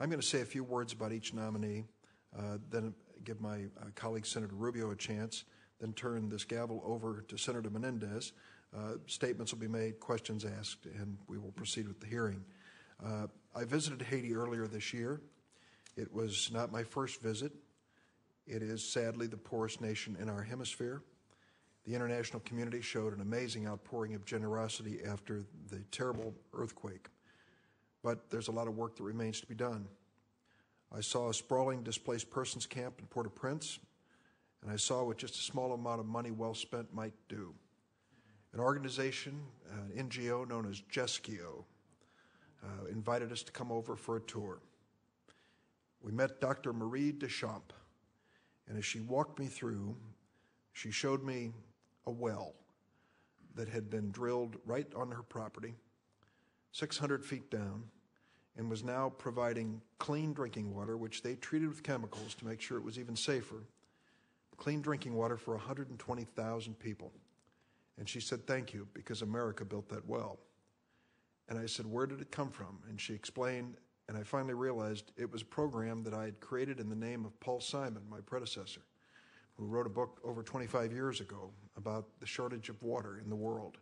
I'm going to say a few words about each nominee, then give my colleague Senator Rubio a chance, then turn this gavel over to Senator Menendez. Statements will be made, questions asked, and we will proceed with the hearing. I visited Haiti earlier this year. It was not my first visit. It is sadly the poorest nation in our hemisphere. The international community showed an amazing outpouring of generosity after the terrible earthquake. But there's a lot of work that remains to be done. I saw a sprawling displaced persons camp in Port-au-Prince, and I saw what just a small amount of money well spent might do. An organization, an NGO known as GESCIO, invited us to come over for a tour. We met Dr. Marie Deschamps, and as she walked me through, she showed me a well that had been drilled right on her property, 600 feet down, and was now providing clean drinking water, which they treated with chemicals to make sure it was even safer, clean drinking water for 120,000 people. And she said, "Thank you, because America built that well." And I said, "Where did it come from?" And she explained, and I finally realized it was a program that I had created in the name of Paul Simon, my predecessor, who wrote a book over 25 years ago about the shortage of water in the world.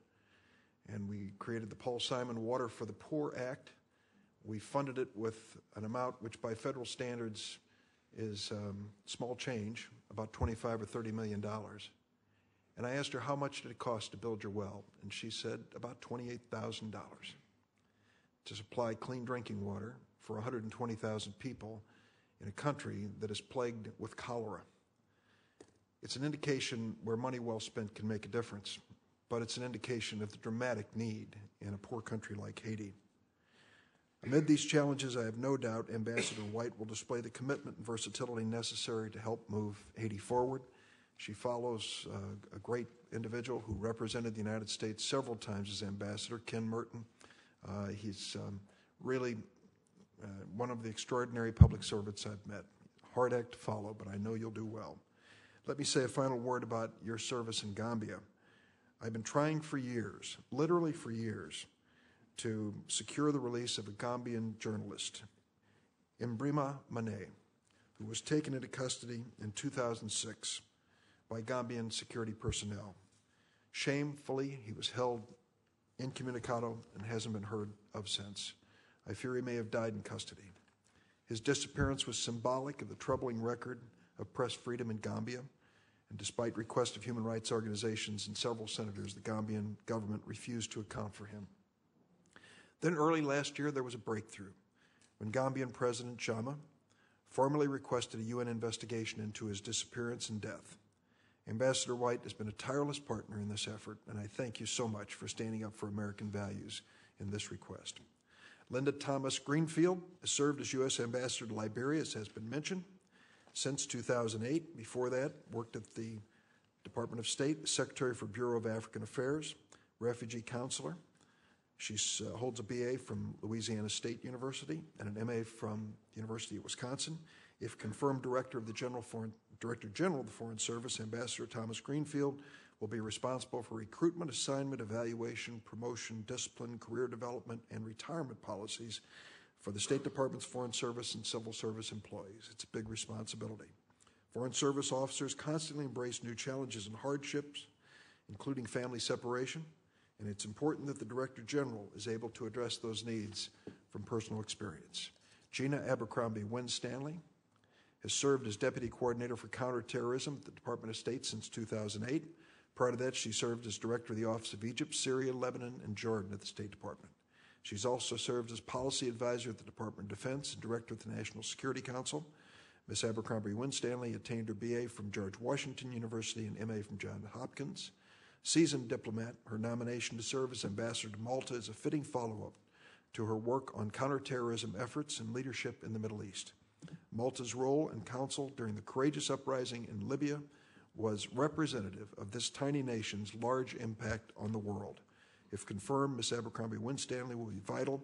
And we created the Paul Simon Water for the Poor Act. We funded it with an amount which by federal standards is small change, about $25 or $30 million. And I asked her, "How much did it cost to build your well?" And she said, "About $28,000 to supply clean drinking water for 120,000 people in a country that is plagued with cholera." It's an indication where money well spent can make a difference, but it's an indication of the dramatic need in a poor country like Haiti. Amid these challenges, I have no doubt Ambassador White will display the commitment and versatility necessary to help move Haiti forward. She follows a great individual who represented the United States several times as ambassador, Ken Merton. He's really one of the extraordinary public servants I've met. Hard act to follow, but I know you'll do well. Let me say a final word about your service in Gambia. I've been trying for years, literally for years, to secure the release of a Gambian journalist, Imbrima Mane, who was taken into custody in 2006 by Gambian security personnel. Shamefully, he was held incommunicado and hasn't been heard of since. I fear he may have died in custody. His disappearance was symbolic of the troubling record of press freedom in Gambia, and despite requests of human rights organizations and several senators, the Gambian government refused to account for him. Then early last year, there was a breakthrough when Gambian President Jammeh formally requested a UN investigation into his disappearance and death. Ambassador White has been a tireless partner in this effort, and I thank you so much for standing up for American values in this request. Linda Thomas Greenfield has served as U.S. Ambassador to Liberia, as has been mentioned, since 2008. Before that, worked at the Department of State, Secretary for Bureau of African Affairs, refugee counselor. She holds a BA from Louisiana State University and an MA from the University of Wisconsin. If confirmed Director General of the Foreign Service, Ambassador Thomas Greenfield will be responsible for recruitment, assignment, evaluation, promotion, discipline, career development, and retirement policies for the State Department's Foreign Service and Civil Service employees. It's a big responsibility. Foreign Service officers constantly embrace new challenges and hardships, including family separation, and it's important that the Director General is able to address those needs from personal experience. Gina Abercrombie Winstanley has served as Deputy Coordinator for Counterterrorism at the Department of State since 2008. Prior to that, she served as Director of the Office of Egypt, Syria, Lebanon, and Jordan at the State Department. She's also served as Policy Advisor at the Department of Defense and Director of the National Security Council. Ms. Abercrombie Winstanley attained her BA from George Washington University and MA from Johns Hopkins. Seasoned diplomat, her nomination to serve as Ambassador to Malta is a fitting follow-up to her work on counterterrorism efforts and leadership in the Middle East. Malta's role and counsel during the courageous uprising in Libya was representative of this tiny nation's large impact on the world. If confirmed, Ms. Abercrombie Winstanley will be vital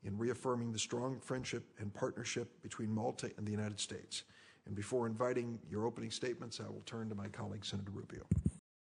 in reaffirming the strong friendship and partnership between Malta and the United States. And before inviting your opening statements, I will turn to my colleague, Senator Rubio.